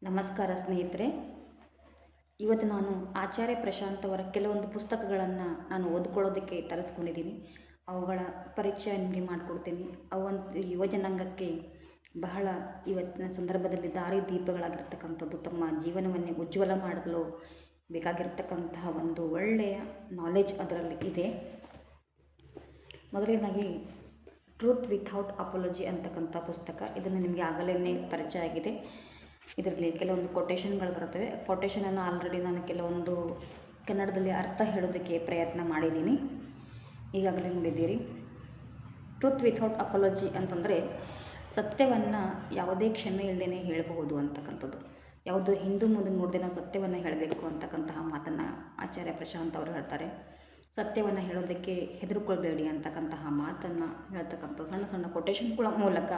ನಮಸ್ಕಾರ ಸ್ನೇಹಿತರೆ. ಇವತ್ತು ನಾನು ಆಚಾರ್ಯ ಪ್ರಶಾಂತ್ ಅವರ ಕೆಲವೊಂದು ಪುಸ್ತಕಗಳನ್ನು ನಾನು ಓದ್ಕೊಳ್ಳೋದಕ್ಕೆ ತರಿಸ್ಕೊಂಡಿದ್ದೀನಿ. ಅವುಗಳ ಪರಿಚಯ ನಿಮಗೆ ಮಾಡಿಕೊಡ್ತೀನಿ. ಅವಂತೂ ಯುವಜನಾಂಗಕ್ಕೆ ಬಹಳ ಇವತ್ತಿನ ಸಂದರ್ಭದಲ್ಲಿ ದಾರಿ ದೀಪಗಳಾಗಿರ್ತಕ್ಕಂಥದ್ದು. ತಮ್ಮ ಜೀವನವನ್ನೇ ಉಜ್ವಲ ಮಾಡಲು ಬೇಕಾಗಿರ್ತಕ್ಕಂತಹ ಒಂದು ಒಳ್ಳೆಯ ನಾಲೆಜ್ ಅದರಲ್ಲಿ ಇದೆ. ಮೊದಲನೇದಾಗಿ ಟ್ರೂತ್ ವಿಥೌಟ್ ಅಪಾಲಜಿ ಅಂತಕ್ಕಂಥ ಪುಸ್ತಕ. ಇದನ್ನು ನಿಮಗೆ ಆಗಲೇ ಪರಿಚಯ ಆಗಿದೆ. ಇದರಲ್ಲಿ ಕೆಲವೊಂದು ಕೊಟೇಶನ್ಗಳು ಬರ್ತವೆ. ಕೊಟೇಶನನ್ನು ಆಲ್ರೆಡಿ ನಾನು ಕೆಲವೊಂದು ಕನ್ನಡದಲ್ಲಿ ಅರ್ಥ ಹೇಳೋದಕ್ಕೆ ಪ್ರಯತ್ನ ಮಾಡಿದ್ದೀನಿ, ಈಗಾಗಲೇ ನೋಡಿದ್ದೀರಿ. ಟ್ರೂತ್ ವಿಥೌಟ್ ಅಪಾಲಜಿ ಅಂತಂದರೆ ಸತ್ಯವನ್ನು ಯಾವುದೇ ಕ್ಷಮೆ ಇಲ್ಲದೇ ಹೇಳಬಹುದು ಅಂತಕ್ಕಂಥದ್ದು. ಯಾವುದು ಹಿಂದೂ ಮುಂದೆ ನೋಡದೆ ನಾವು ಸತ್ಯವನ್ನು ಹೇಳಬೇಕು ಅಂತಕ್ಕಂತಹ ಮಾತನ್ನು ಆಚಾರ್ಯ ಪ್ರಶಾಂತ್ ಅವರು ಹೇಳ್ತಾರೆ. ಸತ್ಯವನ್ನು ಹೇಳೋದಕ್ಕೆ ಹೆದರ್ಕೊಳ್ಬೇಡಿ ಅಂತಕ್ಕಂತಹ ಮಾತನ್ನು ಹೇಳ್ತಕ್ಕಂಥ ಸಣ್ಣ ಸಣ್ಣ ಕೊಟೇಶನ್ಗಳ ಮೂಲಕ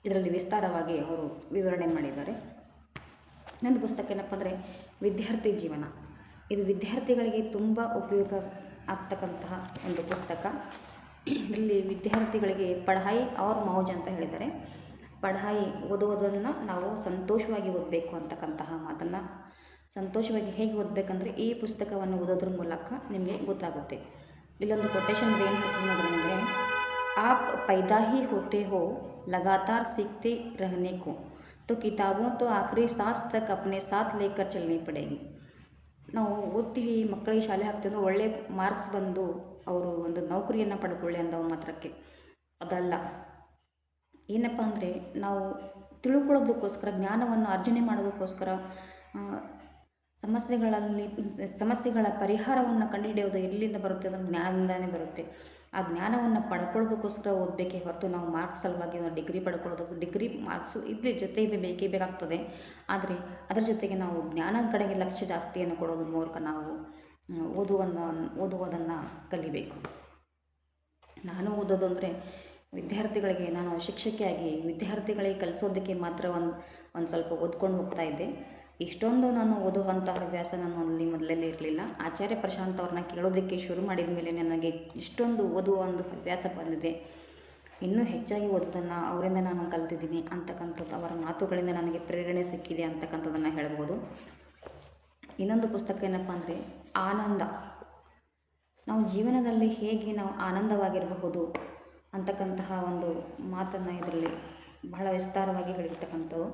ಇದರಲ್ಲಿ ವಿಸ್ತಾರವಾಗಿ ಅವರು ವಿವರಣೆ ಮಾಡಿದ್ದಾರೆ. ಇನ್ನೊಂದು ಪುಸ್ತಕ ಏನಪ್ಪ ಅಂದರೆ ವಿದ್ಯಾರ್ಥಿ ಜೀವನ. ಇದು ವಿದ್ಯಾರ್ಥಿಗಳಿಗೆ ತುಂಬ ಉಪಯೋಗ ಆಗ್ತಕ್ಕಂತಹ ಒಂದು ಪುಸ್ತಕ. ಇಲ್ಲಿ ವಿದ್ಯಾರ್ಥಿಗಳಿಗೆ ಪಢಾಯಿ ಅವ್ರ ಮೌಜ್ ಅಂತ ಹೇಳಿದ್ದಾರೆ. ಪಢಾಯಿ ಓದುವುದನ್ನು ನಾವು ಸಂತೋಷವಾಗಿ ಓದಬೇಕು ಅಂತಕ್ಕಂತಹ ಮಾತನ್ನು, ಸಂತೋಷವಾಗಿ ಹೇಗೆ ಓದಬೇಕಂದ್ರೆ ಈ ಪುಸ್ತಕವನ್ನು ಓದೋದ್ರ ಮೂಲಕ ನಿಮಗೆ ಗೊತ್ತಾಗುತ್ತೆ. ಇಲ್ಲೊಂದು ಕೊಟೇಶನ್ ಏನು ಹೇಳ್ತೀನಿ ನೋಡ್ರಿ, आप पैदा ही होते हो लगातार सीखते रहने को, तो किताबों तो आखिरी सांस तक अपने साथ लेकर चलनी पड़ेगी. ನಾವು ಓದ್ತೀವಿ, ಮಕ್ಕಳಿಗೆ ಶಾಲೆ ಹಾಕ್ತಿದ್ರು, ಒಳ್ಳೆ ಮಾರ್ಕ್ಸ್ ಬಂದು ಅವರು ಒಂದು ನೌಕರಿಯನ್ನು ಪಡ್ಕೊಳ್ಳಿ ಅಂದವ ಮಾತ್ರಕ್ಕೆ ಅದಲ್ಲ. ಏನಪ್ಪ ಅಂದರೆ ನಾವು ತಿಳ್ಕೊಳ್ಳೋದಕ್ಕೋಸ್ಕರ, ಜ್ಞಾನವನ್ನು ಅರ್ಜನೆ ಮಾಡೋದಕ್ಕೋಸ್ಕರ, ಸಮಸ್ಯೆಗಳ ಪರಿಹಾರವನ್ನು ಕಂಡುಹಿಡಿಯೋದು ಎಲ್ಲಿಂದ ಬರುತ್ತೆ ಅಂದರೆ ಜ್ಞಾನದಿಂದಲೇ ಬರುತ್ತೆ. ಆ ಜ್ಞಾನವನ್ನು ಪಡ್ಕೊಳ್ಳೋದಕ್ಕೋಸ್ಕರ ಓದಬೇಕೇ ಹೊರತು ನಾವು ಮಾರ್ಕ್ಸ್ ಸಲುವಾಗಿ ಒಂದು ಡಿಗ್ರಿ ಪಡ್ಕೊಳ್ಳೋದು, ಡಿಗ್ರಿ ಮಾರ್ಕ್ಸು ಇದ್ರ ಜೊತೆಗೆ ಬೇಕೇ ಬೇಕಾಗ್ತದೆ. ಆದರೆ ಅದರ ಜೊತೆಗೆ ನಾವು ಜ್ಞಾನದ ಕಡೆಗೆ ಲಕ್ಷ್ಯ ಜಾಸ್ತಿಯನ್ನು ಕೊಡೋದ್ರ ಮೂಲಕ ನಾವು ಓದುವುದನ್ನು ಕಲಿಬೇಕು. ನಾನು ಓದೋದು ಅಂದರೆ ವಿದ್ಯಾರ್ಥಿಗಳಿಗೆ, ನಾನು ಶಿಕ್ಷಕಿಯಾಗಿ ವಿದ್ಯಾರ್ಥಿಗಳಿಗೆ ಕಲಿಸೋದಕ್ಕೆ ಮಾತ್ರ ಒಂದು ಸ್ವಲ್ಪ ಓದ್ಕೊಂಡು ಹೋಗ್ತಾ ಇದ್ದೆ. ಇಷ್ಟೊಂದು ನಾನು ಓದುವಂಥ ಹವ್ಯಾಸ ನಾನು ಮೊದಲೇ ಇರಲಿಲ್ಲ. ಆಚಾರ್ಯ ಪ್ರಶಾಂತ್ ಅವ್ರನ್ನ ಕೇಳೋದಕ್ಕೆ ಶುರು ಮಾಡಿದ ಮೇಲೆ ನನಗೆ ಇಷ್ಟೊಂದು ಓದುವ ಒಂದು ಹವ್ಯಾಸ ಬಂದಿದೆ. ಇನ್ನೂ ಹೆಚ್ಚಾಗಿ ಓದೋದನ್ನು ಅವರಿಂದ ನಾನು ಕಲ್ತಿದ್ದೀನಿ ಅಂತಕ್ಕಂಥದ್ದು, ಅವರ ಮಾತುಗಳಿಂದ ನನಗೆ ಪ್ರೇರಣೆ ಸಿಕ್ಕಿದೆ ಅಂತಕ್ಕಂಥದ್ದನ್ನು ಹೇಳ್ಬೋದು. ಇನ್ನೊಂದು ಪುಸ್ತಕ ಏನಪ್ಪ ಅಂದರೆ ಆನಂದ. ನಾವು ಜೀವನದಲ್ಲಿ ಹೇಗೆ ನಾವು ಆನಂದವಾಗಿರಬಹುದು ಅಂತಕ್ಕಂತಹ ಒಂದು ಮಾತನ್ನು ಇದರಲ್ಲಿ ಬಹಳ ವಿಸ್ತಾರವಾಗಿ ಹೇಳಿರ್ತಕ್ಕಂಥದ್ದು.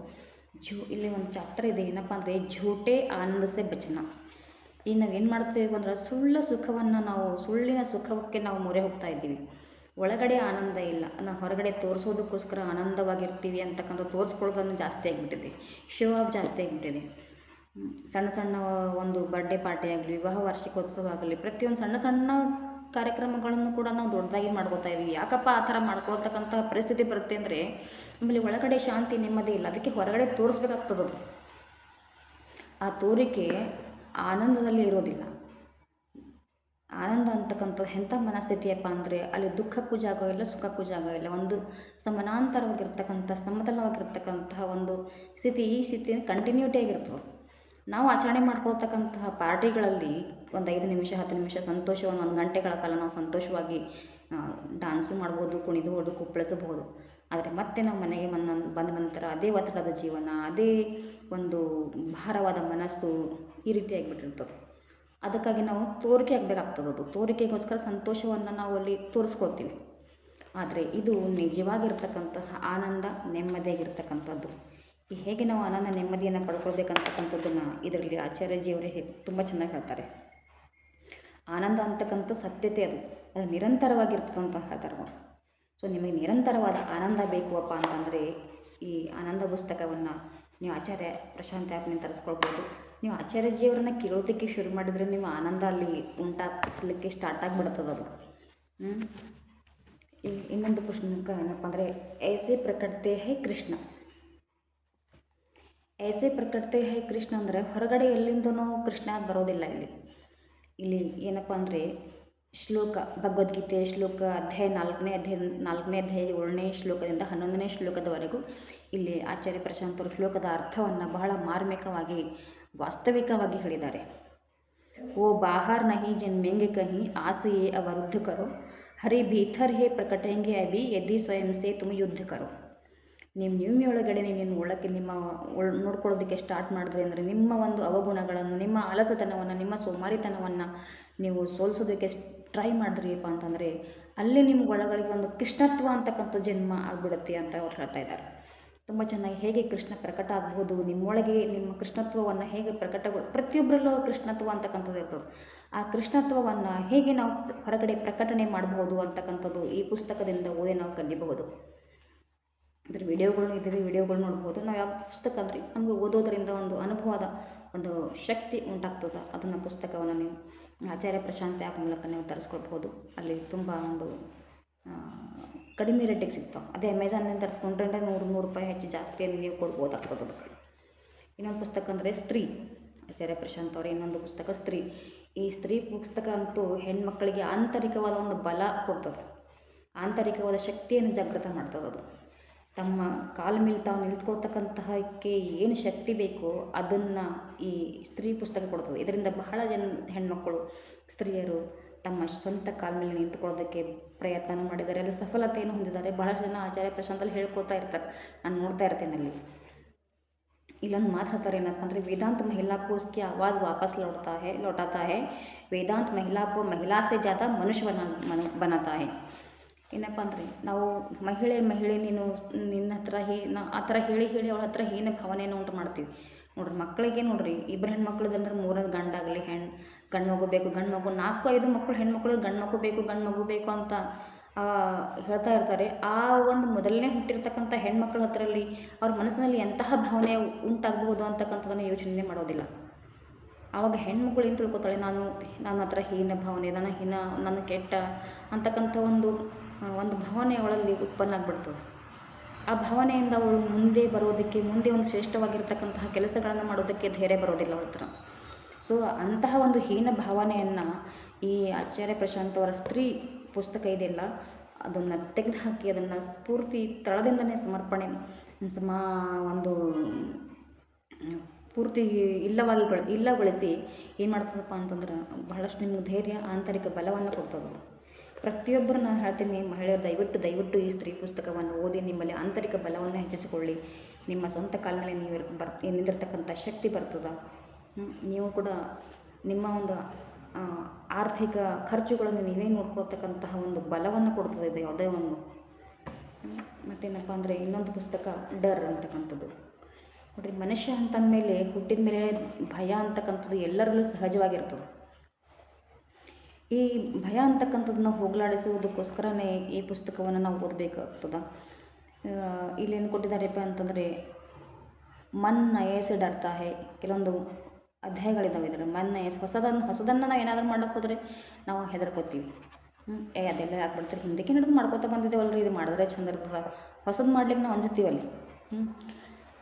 ಇಲ್ಲಿ ಒಂದು ಚಾಪ್ಟರ್ ಇದೆ, ಏನಪ್ಪ ಅಂದರೆ ಝೂಟೆ ಆನಂದ ಸೆ ಬಚನ. ಈಗ ನಾವು ಏನು ಮಾಡ್ತೇವೆ ಅಂದರೆ ಸುಳ್ಳಿನ ಸುಖಕ್ಕೆ ನಾವು ಮೊರೆ ಹೋಗ್ತಾ ಇದ್ದೀವಿ. ಒಳಗಡೆ ಆನಂದ ಇಲ್ಲ, ನಾವು ಹೊರಗಡೆ ತೋರಿಸೋದಕ್ಕೋಸ್ಕರ ಆನಂದವಾಗಿರ್ತೀವಿ ಅಂತಕ್ಕಂಥ ತೋರಿಸ್ಕೊಳ್ಳೋದನ್ನು ಜಾಸ್ತಿ ಆಗಿಬಿಟ್ಟಿದೆ. ಶೋ ಆಫ್ ಜಾಸ್ತಿ ಆಗಿಬಿಟ್ಟಿದೆ. ಸಣ್ಣ ಸಣ್ಣ ಒಂದು ಬರ್ಡೇ ಪಾರ್ಟಿ ಆಗಲಿ, ವಿವಾಹ ವಾರ್ಷಿಕೋತ್ಸವ ಆಗಲಿ, ಪ್ರತಿಯೊಂದು ಸಣ್ಣ ಸಣ್ಣ ಕಾರ್ಯಕ್ರಮಗಳನ್ನು ಕೂಡ ನಾವು ದೊಡ್ಡದಾಗಿ ಮಾಡ್ಕೋತಾ ಇದ್ದೀವಿ. ಯಾಕಪ್ಪ ಆ ಥರ ಮಾಡ್ಕೊಳ್ತಕ್ಕಂಥ ಪರಿಸ್ಥಿತಿ ಬರುತ್ತೆ ಅಂದರೆ ಆಮೇಲೆ ಒಳಗಡೆ ಶಾಂತಿ ನೆಮ್ಮದಿ ಇಲ್ಲ. ಅದಕ್ಕೆ ಹೊರಗಡೆ ತೋರಿಸ್ಬೇಕಾಗ್ತದದು. ಆ ತೋರಿಕೆ ಆನಂದದಲ್ಲಿ ಇರೋದಿಲ್ಲ. ಆನಂದ ಅಂತಕ್ಕಂಥದ್ದು ಎಂಥ ಮನಸ್ಥಿತಿಯಪ್ಪ ಅಂದರೆ ಅಲ್ಲಿ ದುಃಖಕ್ಕೂ ಜಾಗ ಇಲ್ಲ, ಸುಖಕ್ಕೂ ಜಾಗ ಇಲ್ಲ. ಒಂದು ಸಮಾನಾಂತರವಾಗಿರ್ತಕ್ಕಂಥ, ಸಮತಲವಾಗಿರ್ತಕ್ಕಂತಹ ಒಂದು ಸ್ಥಿತಿ, ಈ ಸ್ಥಿತಿ ಕಂಟಿನ್ಯೂಟಿ ಆಗಿರ್ತದೆ. ನಾವು ಆಚರಣೆ ಮಾಡ್ಕೊಳ್ತಕ್ಕಂತಹ ಪಾರ್ಟಿಗಳಲ್ಲಿ ಒಂದು 5 ನಿಮಿಷ 10 ನಿಮಿಷ ಸಂತೋಷವನ್ನು, 1 ಗಂಟೆಗಳ ಕಾಲ ನಾವು ಸಂತೋಷವಾಗಿ ಡ್ಯಾನ್ಸು ಮಾಡ್ಬೋದು, ಕುಣಿದು ಕುಪ್ಪಳಿಸಬಹುದು. ಆದರೆ ಮತ್ತೆ ನಾವು ಮನೆಗೆ ಬಂದ ನಂತರ ಅದೇ ಒತ್ತಡದ ಜೀವನ, ಅದೇ ಒಂದು ಭಾರವಾದ ಮನಸ್ಸು, ಈ ರೀತಿಯಾಗಿಬಿಟ್ಟಿರ್ತದೆ. ಅದಕ್ಕಾಗಿ ನಾವು ತೋರಿಕೆ ಆಗಬೇಕಾಗ್ತದದು. ತೋರಿಕೆಗೋಸ್ಕರ ಸಂತೋಷವನ್ನು ನಾವು ಅಲ್ಲಿ ತೋರಿಸ್ಕೊಳ್ತೀವಿ. ಆದರೆ ಇದು ನಿಜವಾಗಿರ್ತಕ್ಕಂತಹ ಆನಂದ, ನೆಮ್ಮದಿಯಾಗಿರ್ತಕ್ಕಂಥದ್ದು. ಹೇಗೆ ನಾವು ಆನಂದ ನೆಮ್ಮದಿಯನ್ನು ಪಡ್ಕೊಳ್ಬೇಕಂತಕ್ಕಂಥದ್ದನ್ನು ಇದರಲ್ಲಿ ಆಚಾರ್ಯಜಿಯವರೇ ತುಂಬ ಚೆನ್ನಾಗಿ ಹೇಳ್ತಾರೆ. ಆನಂದ ಅಂತಕ್ಕಂಥ ಸತ್ಯತೆ, ಅದು ನಿರಂತರವಾಗಿರ್ತದೆ ಅಂತ ಹೇಳ್ತಾರೆ ಅವರು. ಸೊ ನಿಮಗೆ ನಿರಂತರವಾದ ಆನಂದ ಬೇಕಪ್ಪ ಅಂತಂದರೆ ಈ ಆನಂದ ಪುಸ್ತಕವನ್ನು ನೀವು ಆಚಾರ್ಯ ಪ್ರಶಾಂತ್ ಆ್ಯಪ್ನಿಂದ ತರಿಸ್ಕೊಳ್ಬೋದು. ನೀವು ಆಚಾರ್ಯಜಿಯವರನ್ನ ಕೇಳೋದಕ್ಕೆ ಶುರು ಮಾಡಿದರೆ ನೀವು ಆನಂದ ಅಲ್ಲಿ ಉಂಟಾಗಲಿಕ್ಕೆ ಸ್ಟಾರ್ಟ್ ಆಗಿಬಿಡ್ತದದು. ಇನ್ನೊಂದು ಪುಸ್ತಕ ಏನಪ್ಪ ಅಂದರೆ ಐಸೆ ಪ್ರಕಟತೆ ಹೈ ಕೃಷ್ಣ. ಐಸೆ ಪ್ರಕಟತೆ ಹೈ ಕೃಷ್ಣ ಅಂದರೆ ಹೊರಗಡೆ ಎಲ್ಲಿಂದನೂ ಕೃಷ್ಣ ಬರೋದಿಲ್ಲ. ಇಲ್ಲಿ ಏನಪ್ಪ ಅಂದರೆ ಶ್ಲೋಕ, ಭಗವದ್ಗೀತೆ ಶ್ಲೋಕ ಅಧ್ಯಾಯ 4ನೇ ಅಧ್ಯಾಯ 7ನೇ ಶ್ಲೋಕದಿಂದ 11ನೇ ಶ್ಲೋಕದವರೆಗೂ ಇಲ್ಲಿ ಆಚಾರ್ಯ ಪ್ರಶಾಂತ್ ಅವರು ಶ್ಲೋಕದ ಅರ್ಥವನ್ನು ಬಹಳ ಮಾರ್ಮಿಕವಾಗಿ, ವಾಸ್ತವಿಕವಾಗಿ ಹೇಳಿದ್ದಾರೆ. ಓ ಬಾಹರ್ ನಹಿ ಜನ್ಮೆಂಗೆ ಕಹಿ ಆಸೆಯೇ ಅವರುದ್ಧ ಕರೋ, ಹರಿ ಭೀತರ್ ಹೇ ಪ್ರಕಟೆಂಗೆ ಅಭಿ ಯದಿ ಸ್ವಯಂ ಸೇ ತುಮ್ ಯುದ್ಧ ಕರೋ. ನಿಮ್ಮೊಳಗಡೆ ನೀನು ಒಳಕ್ಕೆ ನೋಡ್ಕೊಳ್ಳೋದಕ್ಕೆ ಸ್ಟಾರ್ಟ್ ಮಾಡಿದ್ರಿ ಅಂದರೆ ನಿಮ್ಮ ಒಂದು ಅವಗುಣಗಳನ್ನು, ನಿಮ್ಮ ಆಲಸತನವನ್ನು, ನಿಮ್ಮ ಸೋಮಾರಿತನವನ್ನು ನೀವು ಸೋಲಿಸೋದಕ್ಕೆ ಟ್ರೈ ಮಾಡಿದ್ರಿಯಪ್ಪ ಅಂತಂದರೆ ಅಲ್ಲಿ ನಿಮ್ಗೆ ಒಳಗಳಿಗೆ ಒಂದು ಕೃಷ್ಣತ್ವ ಅಂತಕ್ಕಂಥ ಜನ್ಮ ಆಗಿಬಿಡುತ್ತೆ ಅಂತ ಅವ್ರು ಹೇಳ್ತಾ ಇದ್ದಾರೆ. ತುಂಬ ಚೆನ್ನಾಗಿ ಹೇಗೆ ಕೃಷ್ಣ ಪ್ರಕಟ ಆಗ್ಬೋದು, ನಿಮ್ಮೊಳಗೆ ನಿಮ್ಮ ಕೃಷ್ಣತ್ವವನ್ನು ಹೇಗೆ ಪ್ರತಿಯೊಬ್ಬರಲ್ಲೂ ಕೃಷ್ಣತ್ವ ಅಂತಕ್ಕಂಥದ್ದು ಇರ್ತದೆ. ಆ ಕೃಷ್ಣತ್ವವನ್ನು ಹೇಗೆ ನಾವು ಹೊರಗಡೆ ಪ್ರಕಟಣೆ ಮಾಡ್ಬೋದು ಅಂತಕ್ಕಂಥದ್ದು ಈ ಪುಸ್ತಕದಿಂದ ಓದಿ ನಾವು ಕಲಿಯಬಹುದು. ಅದ್ರ ವಿಡಿಯೋಗಳು ಇದ್ದಾವೆ, ವಿಡಿಯೋಗಳು ನೋಡ್ಬೋದು. ನಾವು ಯಾವ ಪುಸ್ತಕ ಅಂದರೆ ನಮಗೆ ಓದೋದರಿಂದ ಒಂದು ಅನುಭವದ ಒಂದು ಶಕ್ತಿ ಉಂಟಾಗ್ತದೆ. ಅದನ್ನು ಪುಸ್ತಕವನ್ನು ನೀವು ಆಚಾರ್ಯ ಪ್ರಶಾಂತ್ ಆ್ಯಪ್ ಮೂಲಕ ನೀವು ತರಿಸ್ಕೊಳ್ಬೋದು. ಅಲ್ಲಿ ತುಂಬ ಒಂದು ಕಡಿಮೆ ರೇಟಿಗೆ ಸಿಗ್ತಾವೆ. ಅದೇ ಅಮೆಝಾನಲ್ಲಿ ತರಿಸ್ಕೊಂಡ್ರೆ 100 ರೂಪಾಯಿ ಹೆಚ್ಚು ಜಾಸ್ತಿಯಲ್ಲಿ ನೀವು ಕೊಡ್ಬೋದಾಗ್ತದೆ. ಅದಕ್ಕೆ ಇನ್ನೊಂದು ಪುಸ್ತಕ ಅಂದರೆ ಸ್ತ್ರೀ, ಆಚಾರ್ಯ ಪ್ರಶಾಂತ್ ಅವರ ಇನ್ನೊಂದು ಪುಸ್ತಕ ಸ್ತ್ರೀ. ಈ ಸ್ತ್ರೀ ಪುಸ್ತಕ ಅಂತೂ ಹೆಣ್ಮಕ್ಕಳಿಗೆ ಆಂತರಿಕವಾದ ಒಂದು ಬಲ ಕೊಡ್ತದೆ, ಆಂತರಿಕವಾದ ಶಕ್ತಿಯನ್ನು ಜಾಗೃತ ಮಾಡ್ತದೆ. ಅದು ತಮ್ಮ ಕಾಲ ಮೇಲೆ ತಾವು ನಿಂತ್ಕೊಳ್ತಕ್ಕಂತಹಕ್ಕೆ ಏನು ಶಕ್ತಿ ಬೇಕೋ ಅದನ್ನು ಈ ಸ್ತ್ರೀ ಪುಸ್ತಕ ಕೊಡ್ತದೆ. ಇದರಿಂದ ಬಹಳ ಹೆಣ್ಮಕ್ಕಳು, ಸ್ತ್ರೀಯರು ತಮ್ಮ ಸ್ವಂತ ಕಾಲ ಮೇಲೆ ನಿಂತ್ಕೊಳ್ಳೋದಕ್ಕೆ ಪ್ರಯತ್ನ ಮಾಡಿದ್ದಾರೆ, ಅಲ್ಲಿ ಸಫಲತೆಯನ್ನು ಹೊಂದಿದ್ದಾರೆ. ಬಹಳ ಜನ ಆಚಾರ್ಯ ಪ್ರಶಾಂತಲ್ಲಿ ಹೇಳ್ಕೊಳ್ತಾ ಇರ್ತಾರೆ, ನಾನು ನೋಡ್ತಾ ಇರ್ತೇನೆ. ಅಲ್ಲಿ ಇಲ್ಲೊಂದು ಮಾತು ಹೇಳ್ತಾರೆ, ಏನಪ್ಪ ಅಂದರೆ ವೇದಾಂತ ಮಹಿಳಾ को उसकी आवाज़ वापस लौटाता है ವೇದಾಂತ ಮಹಿಳಾ को महिला से ज़्यादा मनुष्य बनाता है. ಏನಪ್ಪ ಅಂದರೆ ನಾವು ಮಹಿಳೆ ನೀನು ನಿನ್ನ ಹತ್ರ ಆ ಥರ ಹೇಳಿ ಅವಳ ಹತ್ರ ಹೀನ ಭಾವನೆಯನ್ನು ಉಂಟು ಮಾಡ್ತೀವಿ. ನೋಡ್ರಿ ಮಕ್ಕಳಿಗೆ ನೋಡ್ರಿ, ಇಬ್ಬರು ಹೆಣ್ಮಕ್ಳದಂದ್ರೆ 3 ಗಂಡಾಗಲಿ ಗಂಡು ಮಗು ಬೇಕು, ಗಂಡು ಮಗು 4-5 ಮಕ್ಕಳು ಹೆಣ್ಮಕ್ಳು ಗಂಡು ಮಗು ಬೇಕು ಅಂತ ಹೇಳ್ತಾ ಇರ್ತಾರೆ. ಆ ಒಂದು ಮೊದಲನೇ ಹುಟ್ಟಿರ್ತಕ್ಕಂಥ ಹೆಣ್ಮಕ್ಳ ಹತ್ರಲ್ಲಿ ಅವ್ರ ಮನಸ್ಸಿನಲ್ಲಿ ಎಂತಹ ಭಾವನೆ ಉಂಟಾಗಬಹುದು ಅಂತಕ್ಕಂಥದ್ದನ್ನು ಯೋಚನೆ ಮಾಡೋದಿಲ್ಲ. ಆವಾಗ ಹೆಣ್ಮಕ್ಳು ಏನು ತಿಳ್ಕೊತಾಳೆ, ನನ್ನ ಹತ್ರ ಹೀನ ಭಾವನೆ, ನನ್ನ ಕೆಟ್ಟ ಅಂತಕ್ಕಂಥ ಒಂದು ಭಾವನೆ ಅವಳಲ್ಲಿ ಉತ್ಪನ್ನ ಆಗಿಬಿಡ್ತದೆ. ಆ ಭಾವನೆಯಿಂದ ಅವಳು ಮುಂದೆ ಬರೋದಕ್ಕೆ, ಮುಂದೆ ಒಂದು ಶ್ರೇಷ್ಠವಾಗಿರ್ತಕ್ಕಂತಹ ಕೆಲಸಗಳನ್ನು ಮಾಡೋದಕ್ಕೆ ಧೈರ್ಯ ಬರೋದಿಲ್ಲ ಅವಳ ಹತ್ರ. ಸೊ ಅಂತಹ ಒಂದು ಹೀನ ಭಾವನೆಯನ್ನು ಈ ಆಚಾರ್ಯ ಪ್ರಶಾಂತ್ ಅವರ ಸ್ತ್ರೀ ಪುಸ್ತಕ ಇದೆಯಲ್ಲ, ಅದನ್ನು ತೆಗೆದುಹಾಕಿ ಅದನ್ನು ಪೂರ್ತಿ ತಳದಿಂದನೇ ಒಂದು ಪೂರ್ತಿ ಇಲ್ಲಗೊಳಿಸಿ ಏನು ಮಾಡ್ತದಪ್ಪ ಅಂತಂದ್ರೆ ಬಹಳಷ್ಟು ನಿಮ್ಗೆ ಧೈರ್ಯ, ಆಂತರಿಕ ಬಲವನ್ನು ಕೊಡ್ತದೆ. ಪ್ರತಿಯೊಬ್ಬರು ನಾನು ಹೇಳ್ತೀನಿ, ಮಹಿಳೆಯರು ದಯವಿಟ್ಟು ಈ ಸ್ತ್ರೀ ಪುಸ್ತಕವನ್ನು ಓದಿ ನಿಮ್ಮಲ್ಲಿ ಆಂತರಿಕ ಬಲವನ್ನು ಹೆಚ್ಚಿಸಿಕೊಳ್ಳಿ. ನಿಮ್ಮ ಸ್ವಂತ ಕಾಲ ಮೇಲೆ ನೀವು ನಿಂದಿರ್ತಕ್ಕಂಥ ಶಕ್ತಿ ಬರ್ತದೆ. ನೀವು ಕೂಡ ನಿಮ್ಮ ಒಂದು ಆರ್ಥಿಕ ಖರ್ಚುಗಳನ್ನು ನೀವೇ ನೋಡ್ಕೊಳ್ತಕ್ಕಂತಹ ಒಂದು ಬಲವನ್ನು ಕೊಡ್ತದೆ ಇದು ಯಾವುದೇ ಒಂದು. ಮತ್ತೇನಪ್ಪ ಅಂದರೆ ಇನ್ನೊಂದು ಪುಸ್ತಕ ಡರ್ ಅಂತಕ್ಕಂಥದ್ದು. ನೋಡಿರಿ, ಮನುಷ್ಯ ಅಂತಂದಮೇಲೆ ಹುಟ್ಟಿದ ಮೇಲೆ ಭಯ ಅಂತಕ್ಕಂಥದ್ದು ಎಲ್ಲರಲ್ಲೂ ಸಹಜವಾಗಿರ್ತದೆ. ಈ ಭಯ ಅಂತಕ್ಕಂಥದ್ದನ್ನ ಹೋಗಲಾಡಿಸುವುದಕ್ಕೋಸ್ಕರನೇ ಈ ಪುಸ್ತಕವನ್ನು ನಾವು ಓದಬೇಕಾಗ್ತದೆ. ಇಲ್ಲೇನು ಕೊಟ್ಟಿದ್ದಾರೆಪ್ಪ ಅಂತಂದರೆ ಮನ್ ನಯೇಸೆ ಡರ್ತಾ ಹೇ, ಕೆಲವೊಂದು ಅಧ್ಯಾಯಗಳಿದ್ದಾವೆ ಇದರ. ಮನ್ ನಯೇಸ್, ಹೊಸದನ್ನು ನಾವು ಏನಾದರೂ ಮಾಡೋಕ್ಕೆ ಹೋದರೆ ನಾವು ಹೆದರ್ಕೋತೀವಿ. ಅದೆಲ್ಲ ಯಾಕೆ ಬಿಡ್ತಾರೆ, ಹಿಂದಕ್ಕೆ ನಡೆದು ಮಾಡ್ಕೋತಾ ಬಂದಿದ್ದೇವಲ್ರಿ, ಇದು ಮಾಡಿದ್ರೆ ಚಂದ ಇರ್ತದೆ. ಹೊಸದು ಮಾಡ್ಲಿಕ್ಕೆ ನಾವು ಅಂಜುತ್ತೀವಲ್ಲಿ.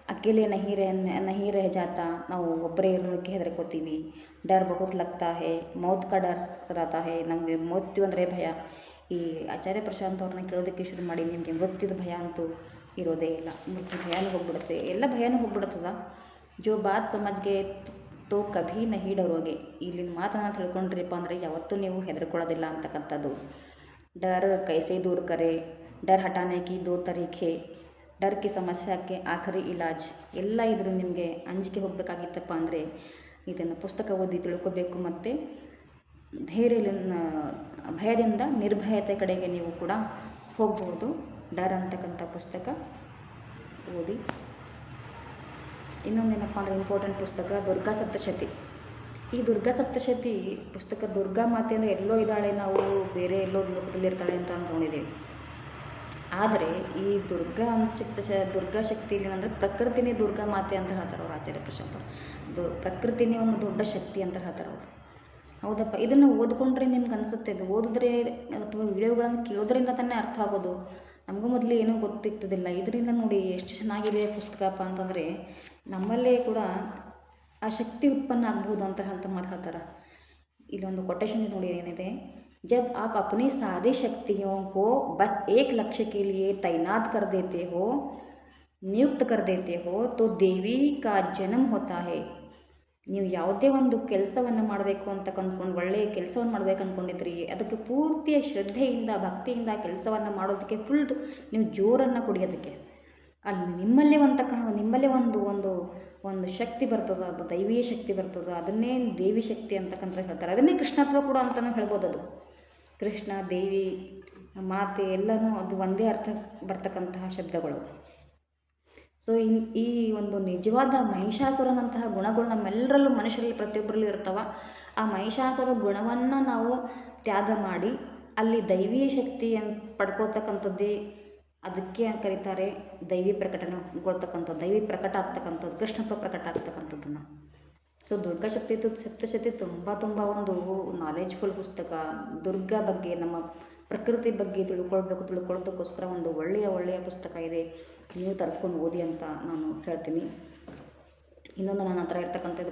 ಅಕೇಲೆ ನಹಿ ರಹ ಜಾತಾ, ನಾವು ಒಬ್ಬರೇ ಇರೋದಕ್ಕೆ ಹೆದರ್ಕೋತೀವಿ. ಡರ್ ಬಹುತ್ ಲಗ್ತಾ ಹೇ, ಮೌತ್ ಕಾ ಡರ್ ಸರಾತಾ ಹೇ, ನಮಗೆ ಮೃತ್ಯು ಅಂದರೆ ಭಯ. ಈ ಆಚಾರ್ಯ ಪ್ರಶಾಂತ್ ಅವ್ರನ್ನ ಕೇಳೋದಕ್ಕೆ ಶುರು ಮಾಡಿ ನಿಮಗೆ ಮೃತ್ಯುದ ಭಯ ಅಂತೂ ಇರೋದೇ ಇಲ್ಲ. ಮೃತ್ಯು ಭಯನೂ ಹೋಗ್ಬಿಡುತ್ತೆ, ಎಲ್ಲ ಭಯನೂ ಹೋಗ್ಬಿಡ್ತದ. ಜೋ ಬಾತ್ ಸಮಜ್ಗೆ ತೋ ಕಭಿ ನಹಿ ಡರೋಗೆ, ಇಲ್ಲಿನ ಮಾತನ್ನು ತಿಳ್ಕೊಂಡ್ರಿಪ್ಪ ಅಂದರೆ ಯಾವತ್ತೂ ನೀವು ಹೆದರ್ಕೊಳ್ಳೋದಿಲ್ಲ ಅಂತಕ್ಕಂಥದ್ದು. ಡರ್ ಕೈಸೆ ದೂರ್ ಕರೆ, ಡರ್ ಹಟಾನೆ ಕಿ 2 ತರೀಖೆ, ಡರ್ ಕಿ ಸಮಸ್ಯೆಗೆ ಆಖರಿ ಇಲಾಜ್. ಎಲ್ಲ ಇದ್ರೂ ನಿಮಗೆ ಅಂಜಿಕೆ ಹೋಗಬೇಕಾಗಿತ್ತಪ್ಪ ಅಂದರೆ ಇದನ್ನು ಪುಸ್ತಕ ಓದಿ ತಿಳ್ಕೊಬೇಕು. ಮತ್ತು ಭಯದಿಂದ ನಿರ್ಭಯತೆ ಕಡೆಗೆ ನೀವು ಕೂಡ ಹೋಗ್ಬೋದು. ಡರ್ ಅಂತಕ್ಕಂಥ ಪುಸ್ತಕ ಓದಿ. ಇನ್ನೊಂದೇನಪ್ಪ ಅಂದರೆ ಇಂಪಾರ್ಟೆಂಟ್ ಪುಸ್ತಕ ದುರ್ಗಾ ಸಪ್ತಶತಿ. ಈ ದುರ್ಗಾ ಸಪ್ತಶತಿ ಪುಸ್ತಕ, ದುರ್ಗಾ ಮಾತೆ ಅಂದರೆ ಎಲ್ಲೋ ಇದ್ದಾಳೆ, ನಾವು ಬೇರೆ ಎಲ್ಲೋ ಲೋಕದಲ್ಲಿ ಇರ್ತಾಳೆ ಅಂತ ಅಂದ್ಕೊಂಡಿದ್ದೀವಿ. ಆದರೆ ಈ ದುರ್ಗಾ ಶಕ್ತಿಯಲ್ಲಿ ಅಂದರೆ ಪ್ರಕೃತಿನೇ ದುರ್ಗಾ ಮಾತೆ ಅಂತ ಹೇಳ್ತಾರೆ ಅವರು, ಆಚಾರ್ಯ ಪ್ರಶಾಂತ್ ಅವರು. ಪ್ರಕೃತಿನೇ ಒಂದು ದೊಡ್ಡ ಶಕ್ತಿ ಅಂತ ಹೇಳ್ತಾರೆ ಅವರು. ಹೌದಪ್ಪ, ಇದನ್ನು ಓದ್ಕೊಂಡ್ರೆ ನಿಮ್ಗೆ ಅನಿಸುತ್ತೆ, ಇದು ಓದಿದ್ರೆ ಅಥವಾ ವಿಡಿಯೋಗಳನ್ನು ಕೇಳೋದ್ರಿಂದ ತಾನೇ ಅರ್ಥ ಆಗೋದು. ನಮಗೂ ಮೊದಲು ಏನೂ ಗೊತ್ತಿರ್ತದಿಲ್ಲ. ಇದರಿಂದ ನೋಡಿ ಎಷ್ಟು ಚೆನ್ನಾಗಿದೆ ಪುಸ್ತಕಪ್ಪ ಅಂತಂದರೆ ನಮ್ಮಲ್ಲೇ ಕೂಡ ಆ ಶಕ್ತಿ ಉತ್ಪನ್ನ ಆಗ್ಬೋದು ಅಂತ ಮಾತಾಡ್ತಾರೆ. ಇಲ್ಲೊಂದು ಕೊಟೇಶನ್ ನೋಡಿ ಏನಿದೆ, जब आप अपनी सारी शक्तियों को बस एक लक्ष्य के लिए तैनात कर देते हो, नियुक्त कर देते हो, तो देवी का जन्म होता है. ನೀವು ಯಾವುದೇ ಒಂದು ಕೆಲಸವನ್ನು ಮಾಡಬೇಕು ಅಂತ ಅಂದ್ಕೊಂಡು, ಒಳ್ಳೆಯ ಕೆಲಸವನ್ನು ಮಾಡಬೇಕು ಅಂದ್ಕೊಂಡಿದ್ರಿ, ಅದಕ್ಕೆ ಪೂರ್ತಿಯ ಶ್ರದ್ಧೆಯಿಂದ ಭಕ್ತಿಯಿಂದ ಕೆಲಸವನ್ನು ಮಾಡೋದಕ್ಕೆ ಫುಲ್ ನೀವು ಜೋರನ್ನು ಕೊಡಿ. ಅದಕ್ಕೆ ಅಲ್ಲಿ ನಿಮ್ಮಲ್ಲೇ ಒಂದು ಒಂದು ಒಂದು ಶಕ್ತಿ ಬರ್ತದೆ, ಅದು ದೈವೀಯ ಶಕ್ತಿ ಬರ್ತದೆ, ಅದನ್ನೇ ದೇವಿ ಶಕ್ತಿ ಅಂತಕ್ಕಂಥ ಹೇಳ್ತಾರೆ. ಅದನ್ನೇ ಕೃಷ್ಣತ್ವ ಕೂಡ ಅಂತಲೂ ಹೇಳ್ಬೋದು. ಅದು ಕೃಷ್ಣ, ದೇವಿ, ಮಾತೆ ಎಲ್ಲನೂ ಅದು ಒಂದೇ ಅರ್ಥ ಬರ್ತಕ್ಕಂತಹ ಶಬ್ದಗಳು. ಸೊ ಈ ಒಂದು ನಿಜವಾದ ಮಹಿಷಾಸುರನಂತಹ ಗುಣಗಳು ನಮ್ಮೆಲ್ಲರಲ್ಲೂ, ಮನುಷ್ಯರಲ್ಲಿ ಪ್ರತಿಯೊಬ್ಬರಲ್ಲಿ ಇರ್ತವೆ. ಆ ಮಹಿಷಾಸುರ ಗುಣವನ್ನು ನಾವು ತ್ಯಾಗ ಮಾಡಿ ಅಲ್ಲಿ ದೈವೀಯ ಶಕ್ತಿಯನ್ನು ಪಡ್ಕೊಳ್ತಕ್ಕಂಥದ್ದೇ ಅದಕ್ಕೆ ಕರೀತಾರೆ ದೈವಿ ಪ್ರಕಟಣೆಗೊಳ್ತಕ್ಕಂಥದ್ದು, ದೈವಿ ಪ್ರಕಟ ಆಗ್ತಕ್ಕಂಥದ್ದು, ಕೃಷ್ಣತ್ವ ಪ್ರಕಟ ಆಗ್ತಕ್ಕಂಥದ್ದನ್ನು. ಸೊ ದುರ್ಗಾ ಸಪ್ತಶತಿ ತುಂಬ ಒಂದು ನಾಲೆಜ್ಫುಲ್ ಪುಸ್ತಕ. ದುರ್ಗಾ ಬಗ್ಗೆ, ನಮ್ಮ ಪ್ರಕೃತಿ ಬಗ್ಗೆ ತಿಳ್ಕೊಳ್ಳೋದಕ್ಕೋಸ್ಕರ ಒಂದು ಒಳ್ಳೆಯ ಪುಸ್ತಕ ಇದೆ. ನೀವು ತರಿಸ್ಕೊಂಡು ಓದಿ ಅಂತ ನಾನು ಹೇಳ್ತೀನಿ. ಇನ್ನೊಂದು ನನ್ನ ಹತ್ರ ಇರ್ತಕ್ಕಂಥದ್ದು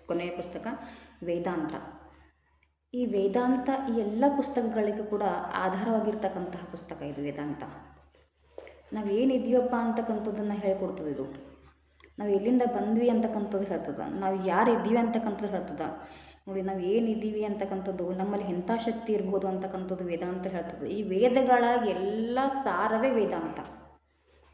ಕೊನೆಯ ಪುಸ್ತಕ ವೇದಾಂತ. ಈ ವೇದಾಂತ ಈ ಎಲ್ಲ ಪುಸ್ತಕಗಳಿಗೂ ಕೂಡ ಆಧಾರವಾಗಿರ್ತಕ್ಕಂತಹ ಪುಸ್ತಕ ಇದು ವೇದಾಂತ. ನಾವು ಏನಿದೀವಪ್ಪ ಅಂತಕ್ಕಂಥದ್ದನ್ನು ಹೇಳ್ಕೊಡ್ತದೆ ಇದು. ನಾವು ಎಲ್ಲಿಂದ ಬಂದ್ವಿ ಅಂತಕ್ಕಂಥದ್ದು ಹೇಳ್ತದೆ, ನಾವು ಯಾರು ಇದ್ದೀವಿ ಅಂತಕ್ಕಂಥದ್ದು ಹೇಳ್ತದೆ. ನೋಡಿ, ನಾವು ಏನಿದ್ದೀವಿ ಅಂತಕ್ಕಂಥದ್ದು, ನಮ್ಮಲ್ಲಿ ಎಂಥ ಶಕ್ತಿ ಇರ್ಬೋದು ಅಂತಕ್ಕಂಥದ್ದು ವೇದಾಂತ ಹೇಳ್ತದೆ. ಈ ವೇದಗಳ ಎಲ್ಲ ಸಾರವೇ ವೇದಾಂತ,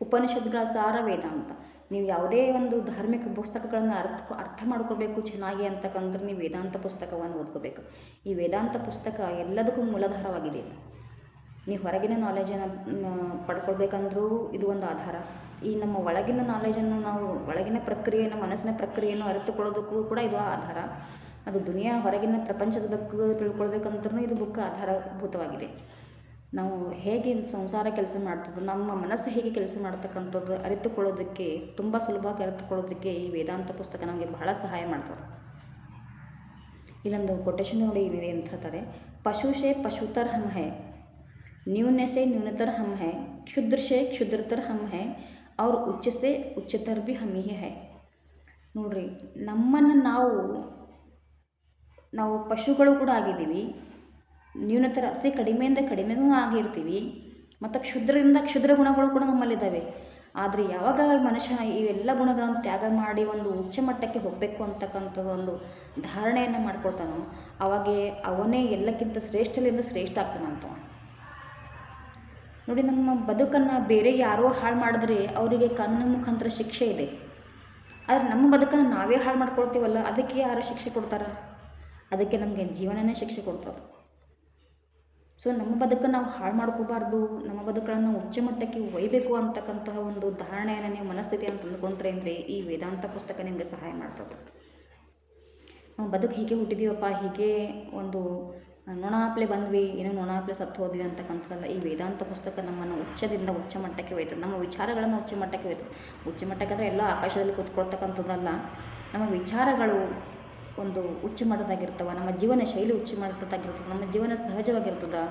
ಉಪನಿಷತ್ಗಳ ಸಾರ ವೇದಾಂತ. ನೀವು ಯಾವುದೇ ಒಂದು ಧಾರ್ಮಿಕ ಪುಸ್ತಕಗಳನ್ನು ಅರ್ಥ ಮಾಡ್ಕೋಬೇಕು ಚೆನ್ನಾಗಿ ಅಂತಕ್ಕಂದ್ರೆ ನೀವು ವೇದಾಂತ ಪುಸ್ತಕವನ್ನು ಓದ್ಕೋಬೇಕು. ಈ ವೇದಾಂತ ಪುಸ್ತಕ ಎಲ್ಲದಕ್ಕೂ ಮೂಲಾಧಾರವಾಗಿದೆ. ನೀವು ಹೊರಗಿನ ನಾಲೆಜನ್ನು ಪಡ್ಕೊಳ್ಬೇಕಂದ್ರೂ ಇದು ಒಂದು ಆಧಾರ. ಈ ನಮ್ಮ ಒಳಗಿನ ನಾಲೆಜನ್ನು ನಾವು ಒಳಗಿನ ಪ್ರಕ್ರಿಯೆಯನ್ನು, ಮನಸ್ಸಿನ ಪ್ರಕ್ರಿಯೆಯನ್ನು ಅರಿತುಕೊಳ್ಳೋದಕ್ಕೂ ಕೂಡ ಇದು ಆಧಾರ. ಅದು ದುನಿಯಾ ಹೊರಗಿನ ಪ್ರಪಂಚದ ಬಗ್ಗೆ ತಿಳ್ಕೊಳ್ಬೇಕಂದ್ರೂ ಇದು ಬುಕ್ ಆಧಾರಭೂತವಾಗಿದೆ. ನಾವು ಹೇಗೆ ಸಂಸಾರ ಕೆಲಸ ಮಾಡ್ತದೆ, ನಮ್ಮ ಮನಸ್ಸು ಹೇಗೆ ಕೆಲಸ ಮಾಡ್ತಕ್ಕಂಥದ್ದು ಅರಿತುಕೊಳ್ಳೋದಕ್ಕೆ, ತುಂಬ ಸುಲಭವಾಗಿ ಅರಿತುಕೊಳ್ಳೋದಕ್ಕೆ ಈ ವೇದಾಂತ ಪುಸ್ತಕ ನಮಗೆ ಬಹಳ ಸಹಾಯ ಮಾಡ್ತದೆ. ಇಲ್ಲೊಂದು ಕೊಟೇಶನ್ ನೋಡಿ ಇದೆ ಅಂತ ಹೇಳ್ತಾರೆ, ಪಶು ಸೆ ಪಶುತರ ಹಮ್ ಹೈ, न्यून से न्यूनतर हम है, क्षुद्र से क्षुद्रतर हम है, और उच्च से उच्चतर भी हम ही है. ನೋಡ್ರಿ, ನಮ್ಮನ್ನು ನಾವು ಪಶುಗಳು ಕೂಡ ಆಗಿದ್ದೀವಿ, ನ್ಯೂನತರ ಅತಿ ಕಡಿಮೆಯಿಂದ ಕಡಿಮೆನೂ ಆಗಿರ್ತೀವಿ, ಮತ್ತು ಕ್ಷುದ್ರದಿಂದ ಕ್ಷುದ್ರ ಗುಣಗಳು ಕೂಡ ನಮ್ಮಲ್ಲಿದ್ದಾವೆ. ಆದರೆ ಯಾವಾಗ ಮನುಷ್ಯ ಇವೆಲ್ಲ ಗುಣಗಳನ್ನು ತ್ಯಾಗ ಮಾಡಿ ಒಂದು ಉಚ್ಚ ಮಟ್ಟಕ್ಕೆ ಹೋಗಬೇಕು ಅಂತಕ್ಕಂಥದ್ದು ಒಂದು ಧಾರಣೆಯನ್ನು ಮಾಡ್ಕೊಳ್ತಾನೋ ಅವಾಗೇ ಅವನೇ ಎಲ್ಲಕ್ಕಿಂತ ಶ್ರೇಷ್ಠಲಿಂದ ಶ್ರೇಷ್ಠ ಆಗ್ತಾನಂತ. ನೋಡಿ, ನಮ್ಮ ಬದುಕನ್ನು ಬೇರೆ ಯಾರೋ ಹಾಳು ಮಾಡಿದ್ರೆ ಅವರಿಗೆ ಕಾನೂನಿನ ಮುಖಾಂತರ ಶಿಕ್ಷೆ ಇದೆ. ಆದರೆ ನಮ್ಮ ಬದುಕನ್ನು ನಾವೇ ಹಾಳು ಮಾಡ್ಕೊಳ್ತೀವಲ್ಲ, ಅದಕ್ಕೆ ಯಾರು ಶಿಕ್ಷೆ ಕೊಡ್ತಾರೆ? ಅದಕ್ಕೆ ನಮಗೆ ಜೀವನನೇ ಶಿಕ್ಷೆ ಕೊಡ್ತಾರೆ. ಸೊ ನಮ್ಮ ಬದುಕನ್ನು ನಾವು ಹಾಳು ಮಾಡ್ಕೋಬಾರ್ದು, ನಮ್ಮ ಬದುಕನ್ನು ನಾವು ಉಚ್ಚ ಮಟ್ಟಕ್ಕೆ ಒಯ್ಯಬೇಕು ಅಂತಕ್ಕಂತಹ ಒಂದು ಧಾರಣೆಯನ್ನು ನೀವು ಮನಸ್ಥಿತಿಯನ್ನು ತಂದುಕೊಂಡ್ರೆ ಅಂದರೆ ಈ ವೇದಾಂತ ಪುಸ್ತಕ ನಿಮಗೆ ಸಹಾಯ ಮಾಡ್ತದೆ. ನಾವು ಬದುಕು ಹೀಗೆ ಹುಟ್ಟಿದೀವಪ್ಪ, ಹೀಗೆ ಒಂದು ನೊಣಾಪ್ಲೆ ಬಂದ್ವಿ, ಏನೋ ನೊಣಾಪ್ಲೆ ಸತ್ತು ಹೋದ್ವಿ ಅಂತಕ್ಕಂಥದ್ದಲ್ಲ. ಈ ವೇದಾಂತ ಪುಸ್ತಕ ನಮ್ಮನ್ನು ಉಚ್ಚದಿಂದ ಉಚ್ಚ ಮಟ್ಟಕ್ಕೆ ಒಯ್ತದೆ, ನಮ್ಮ ವಿಚಾರಗಳನ್ನು ಉಚ್ಚ ಮಟ್ಟಕ್ಕೆ ಒಯ್ತದೆ. ಉಚ್ಚ ಮಟ್ಟಕ್ಕೆ ಅಂದರೆ ಎಲ್ಲ ಆಕಾಶದಲ್ಲಿ ಕೂತ್ಕೊಳ್ತಕ್ಕಂಥದ್ದಲ್ಲ, ನಮ್ಮ ವಿಚಾರಗಳು ಒಂದು ಉಚ್ಚ ಮಟ್ಟದಾಗಿರ್ತವೆ, ನಮ್ಮ ಜೀವನ ಶೈಲಿ ಉಚ್ಚ ಮಟ್ಟದಾಗಿರ್ತದೆ, ನಮ್ಮ ಜೀವನ ಸಹಜವಾಗಿರ್ತದೆ,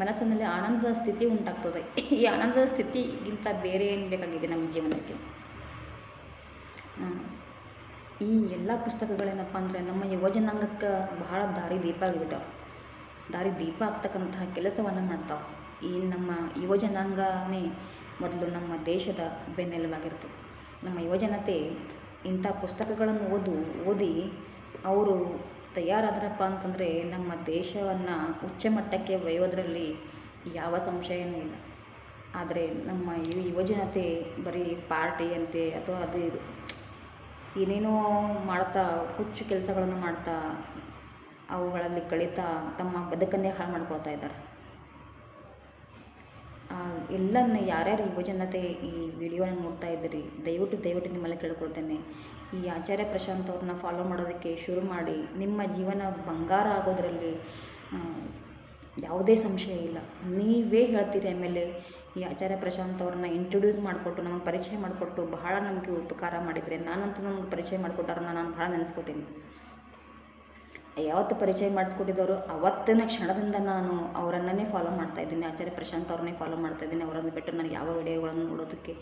ಮನಸ್ಸಿನಲ್ಲಿ ಆನಂದದ ಸ್ಥಿತಿ ಉಂಟಾಗ್ತದೆ. ಈ ಆನಂದದ ಸ್ಥಿತಿಗಿಂತ ಬೇರೆ ಏನು ಬೇಕಾಗಿದೆ ನಮ್ಮ ಜೀವನಕ್ಕೆ? ಈ ಎಲ್ಲ ಪುಸ್ತಕಗಳೇನಪ್ಪ ಅಂದರೆ ನಮ್ಮ ಯುವಜನಾಂಗಕ್ಕೆ ಬಹಳ ದಾರಿ ದೀಪ ಆಗ್ತಕ್ಕಂತಹ ಕೆಲಸವನ್ನು ಮಾಡ್ತಾವೆ. ಈ ನಮ್ಮ ಯುವಜನಾಂಗನೇ ಮೊದಲು ನಮ್ಮ ದೇಶದ ಬೆನ್ನೆಲುಬಾಗಿರ್ತದೆ. ನಮ್ಮ ಯುವಜನತೆ ಇಂಥ ಪುಸ್ತಕಗಳನ್ನು ಓದಿ ಅವರು ತಯಾರಾದ್ರಪ್ಪ ಅಂತಂದರೆ ನಮ್ಮ ದೇಶವನ್ನು ಉಚ್ಚ ಮಟ್ಟಕ್ಕೆ ಒಯ್ಯೋದ್ರಲ್ಲಿ ಯಾವ ಸಂಶಯವೂ ಇಲ್ಲ. ಆದರೆ ನಮ್ಮ ಯುವಜನತೆ ಬರೀ ಪಾರ್ಟಿ ಅಂತೆ ಅಥವಾ ಅದು ಇದು ಏನೇನೋ ಮಾಡ್ತಾ, ಹುಚ್ಚು ಕೆಲಸಗಳನ್ನು ಮಾಡ್ತಾ, ಅವುಗಳಲ್ಲಿ ಕಳೀತಾ ತಮ್ಮ ಬದುಕನ್ನೇ ಹಾಳು ಮಾಡ್ಕೊಳ್ತಾ ಇದ್ದಾರೆ. ಎಲ್ಲನ್ನ ಯಾರ್ಯಾರು ಯುವಜನತೆ ಈ ವಿಡಿಯೋನ ನೋಡ್ತಾ ಇದ್ದೀರಿ, ದಯವಿಟ್ಟು ನಿಮ್ಮಲ್ಲಿ ಕೇಳ್ಕೊಳ್ತೇನೆ, ಈ ಆಚಾರ್ಯ ಪ್ರಶಾಂತ್ ಅವ್ರನ್ನ ಫಾಲೋ ಮಾಡೋದಕ್ಕೆ ಶುರು ಮಾಡಿ. ನಿಮ್ಮ ಜೀವನ ಬಂಗಾರ ಆಗೋದ್ರಲ್ಲಿ ಯಾವುದೇ ಸಂಶಯ ಇಲ್ಲ. ನೀವೇ ಹೇಳ್ತೀರಿ. ಆಮೇಲೆ ಈ ಆಚಾರ್ಯ ಪ್ರಶಾಂತ್ ಅವ್ರನ್ನ ಇಂಟ್ರೊಡ್ಯೂಸ್ ಮಾಡಿಕೊಟ್ಟು, ನಮಗೆ ಪರಿಚಯ ಮಾಡಿಕೊಟ್ಟು ಬಹಳ ನಮಗೆ ಉಪಕಾರ ಮಾಡಿದರೆ, ನಾನಂತೂ ನಮ್ಗೆ ಪರಿಚಯ ಮಾಡಿಕೊಟ್ಟವ್ರನ್ನ ನಾನು ಭಾಳ ನೆನೆಸ್ಕೊತೀನಿ. ಯಾವತ್ತು ಪರಿಚಯ ಮಾಡಿಸ್ಕೊಟ್ಟಿದ್ದವರು ಅವತ್ತಿನ ಕ್ಷಣದಿಂದ ನಾನು ಅವರನ್ನೇ ಫಾಲೋ ಮಾಡ್ತಾಯಿದ್ದೀನಿ, ಆಚಾರ್ಯ ಪ್ರಶಾಂತ್ ಅವ್ರನ್ನೇ ಫಾಲೋ ಮಾಡ್ತಾಯಿದ್ದೀನಿ. ಅವರನ್ನು ಬಿಟ್ಟು ನನಗೆ ಯಾವ ವಿಡಿಯೋಗಳನ್ನು ನೋಡೋದಕ್ಕೆ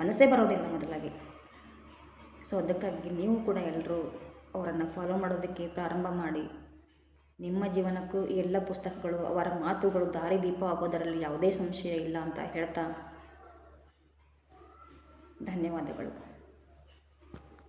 ಮನಸ್ಸೇ ಬರೋದಿಲ್ಲ ಮೊದಲಾಗಿ. ಸೊ ಅದಕ್ಕಾಗಿ ನೀವು ಕೂಡ ಎಲ್ಲರೂ ಅವರನ್ನು ಫಾಲೋ ಮಾಡೋದಕ್ಕೆ ಪ್ರಾರಂಭ ಮಾಡಿ. ನಿಮ್ಮ ಜೀವನಕ್ಕೂ ಈ ಎಲ್ಲ ಪುಸ್ತಕಗಳು, ಅವರ ಮಾತುಗಳು ದಾರಿದೀಪ ಆಗೋದರಲ್ಲಿ ಯಾವುದೇ ಸಂಶಯ ಇಲ್ಲ ಅಂತ ಹೇಳ್ತಾ ಧನ್ಯವಾದಗಳು.